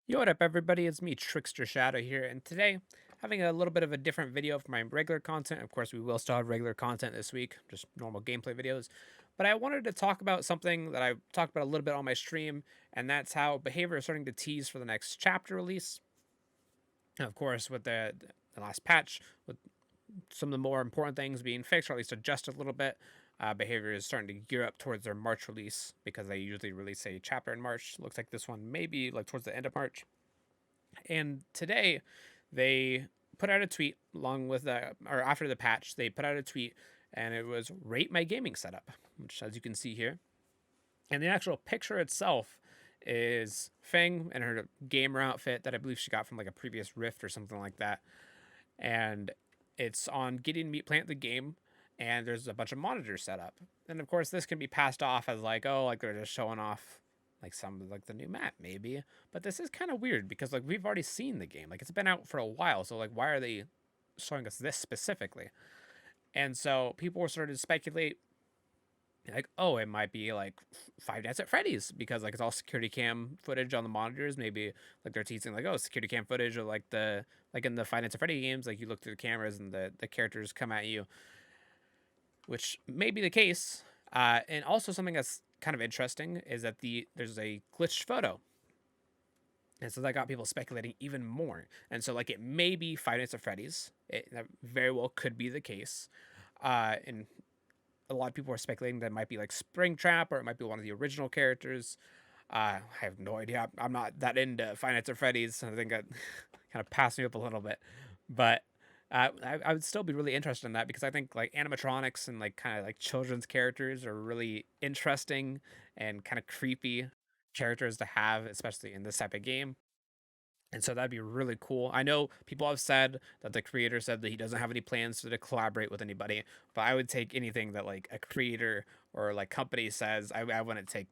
Yo, what up, everybody? It's me, Trickster Shadow here, and today having a little bit of a different video for my regular content. Of course, we will still have regular content this week, just normal gameplay videos. But I wanted to talk about something that I talked about a little bit on my stream, and that's how behavior is starting to tease for the next chapter release. And of course, with the last patch, with some of the more important things being fixed or at least adjusted a little bit. Behavior is starting to gear up towards their March release because they usually release a chapter in March. Looks like this one may be like towards the end of March. And today they put out a tweet along with or after the patch, they put out a tweet and it was rate my gaming setup, which as you can see here. And the actual picture itself is Feng in her gamer outfit that I believe she got from like a previous Rift or something like that. And it's on Gideon Meat Plant the game, and there's a bunch of monitors set up. And of course, this can be passed off as like, oh, like they're just showing off like some like the new map maybe. But this is kind of weird because like we've already seen the game, like it's been out for a while. So like, why are they showing us this specifically? And so people were starting to speculate like, oh, it might be like Five Nights at Freddy's because like it's all security cam footage on the monitors. Maybe like they're teasing like, oh, security cam footage or like the like in the Five Nights at Freddy games, like you look through the cameras and the characters come at you, which may be the case. And also something that's kind of interesting is that there's a glitched photo. And so that got people speculating even more. And so like it may be Five Nights at Freddy's. That very well could be the case. And a lot of people are speculating that it might be like Springtrap or it might be one of the original characters. I have no idea. I'm not that into Five Nights at Freddy's. I think that kind of passed me up a little bit, but I would still be really interested in that because I think like animatronics and like kind of like children's characters are really interesting and kind of creepy characters to have, especially in this type of game. And so that'd be really cool. I know people have said that the creator said that he doesn't have any plans to collaborate with anybody, but I would take anything that like a creator or like company says. I wouldn't take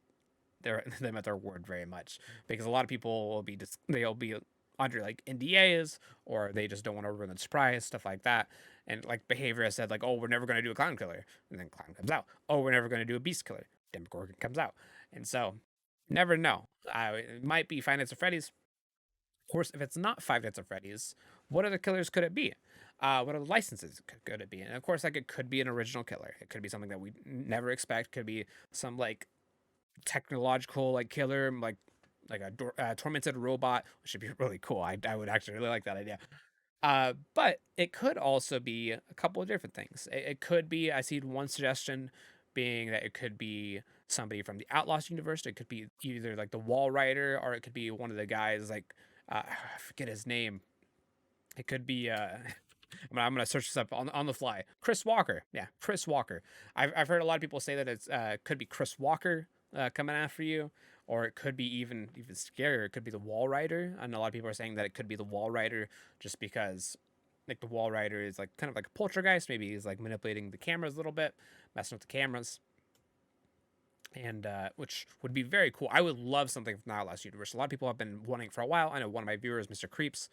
them at their word very much because a lot of people will be just they'll be under like NDAs or they just don't want to ruin the surprise, stuff like that. And like behavior has said like, oh, we're never going to do a clown killer, and then clown comes out. Oh, we're never going to do a beast killer, Demogorgon comes out, and so never know. It might be Five Nights at Freddy's. Of course, if it's not Five Nights at Freddy's, what other killers could it be? What other licenses could it be? And of course, like it could be an original killer. It could be something that we never expect. Could be some like technological like killer, like a tormented robot, which would be really cool. I would actually really like that idea. But it could also be a couple of different things. It could be, I see one suggestion being that it could be somebody from the Outlaws universe. It could be either like the Wall Rider or it could be one of the guys like I forget his name. It could be I'm gonna search this up on the fly. Chris Walker, yeah, Chris Walker. I've heard a lot of people say that it's could be Chris Walker coming after you, or it could be even scarier. It could be the Wall Rider, and a lot of people are saying that it could be the Wall Rider just because like the Wall Rider is like kind of like a poltergeist. Maybe he's like manipulating the cameras a little bit, messing with the cameras, and which would be very cool. I would love something from the Outlast universe. A lot of people have been wanting for a while. I know one of my viewers, Mr. Creeps,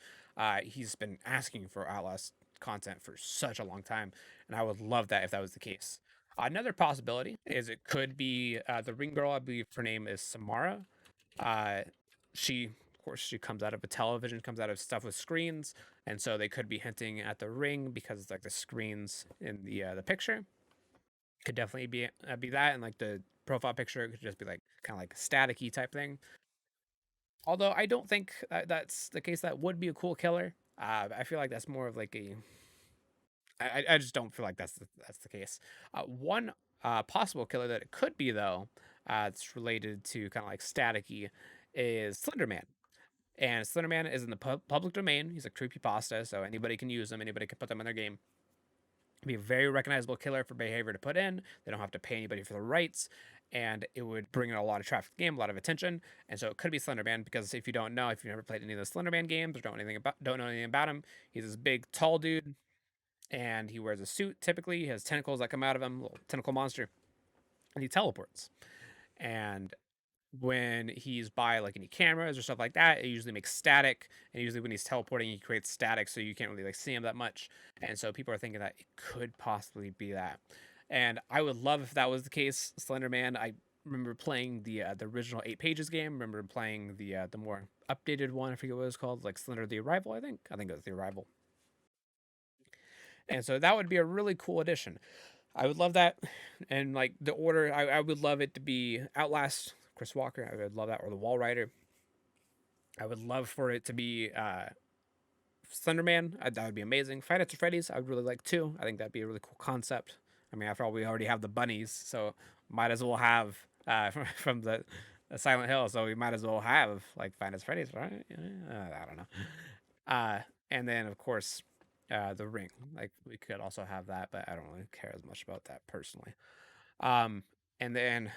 he's been asking for Outlast content for such a long time, and I would love that if that was the case. Another possibility is it could be the ring girl. I believe her name is Samara. Uh, she, of course, she comes out of a television, comes out of stuff with screens, and so they could be hinting at the ring because it's like the screens in the picture could definitely be that, and like the profile picture could just be like kind of like staticky type thing. Although I don't think that's the case. That would be a cool killer. I feel like that's more of like a. I just don't feel like that's the case. One possible killer that it could be though, it's related to kind of like staticky, is Slenderman. And Slenderman is in the public domain. He's a creepy pasta, so anybody can use them. Anybody can put them in their game. Be a very recognizable killer for behavior to put in. They don't have to pay anybody for the rights, and it would bring in a lot of traffic to the game, a lot of attention. And so it could be Slenderman because if you don't know, if you've never played any of the Slenderman games or don't know anything about him, he's this big, tall dude, and he wears a suit. Typically, he has tentacles that come out of him, little tentacle monster, and he teleports. And when he's by like any cameras or stuff like that, it usually makes static. And usually when he's teleporting, he creates static, so you can't really like see him that much. And so people are thinking that it could possibly be that. And I would love if that was the case, Slender Man. I remember playing the original Eight Pages game. Remember playing the more updated one. I forget what it was called, like Slender the Arrival. I think it was the Arrival. And so that would be a really cool addition. I would love that. And like the order, I would love it to be Outlast, Chris Walker. I would love that, or the Wall Rider. I would love for it to be Slenderman. That would be amazing. Five Nights at Freddy's, I would really like too. I think that'd be a really cool concept. I mean, after all, we already have the bunnies, so might as well have from the Silent Hill. So we might as well have like Five Nights at Freddy's, right? I don't know. And then of course, the Ring. Like we could also have that, but I don't really care as much about that personally. Um, and then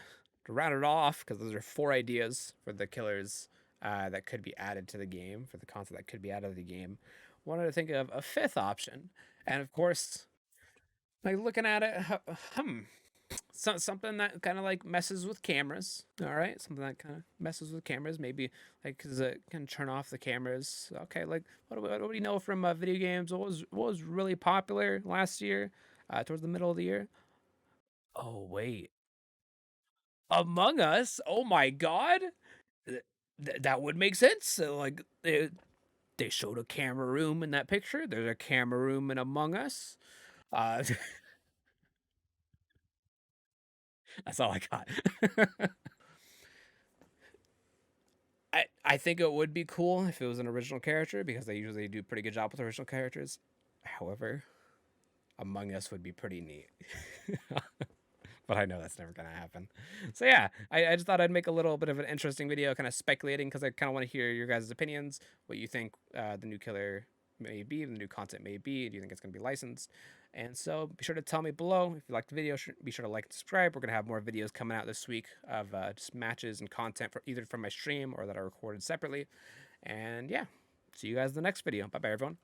to round it off, because those are four ideas for the killers that could be added to the game, for the content that could be added to the game, wanted to think of a fifth option. And of course, like looking at it, something that kind of like messes with cameras. All right, something that kind of messes with cameras. Maybe like because it can turn off the cameras. Okay, like what do we know from video games? What was really popular last year, towards the middle of the year? Oh wait, Among Us. Oh my God, that would make sense. So, like they showed a camera room in that picture. There's a camera room in Among Us. Uh, that's all I got. I think it would be cool if it was an original character because they usually do a pretty good job with original characters. However, Among Us would be pretty neat. But I know that's never gonna happen. So yeah, I just thought I'd make a little bit of an interesting video, kind of speculating because I kind of want to hear your guys' opinions, what you think the new killer may be, the new content may be. Do you think it's gonna be licensed? And so be sure to tell me below if you liked the video. Be sure to like and subscribe. We're gonna have more videos coming out this week of just matches and content for either from my stream or that are recorded separately. And yeah, see you guys in the next video. Bye bye, everyone.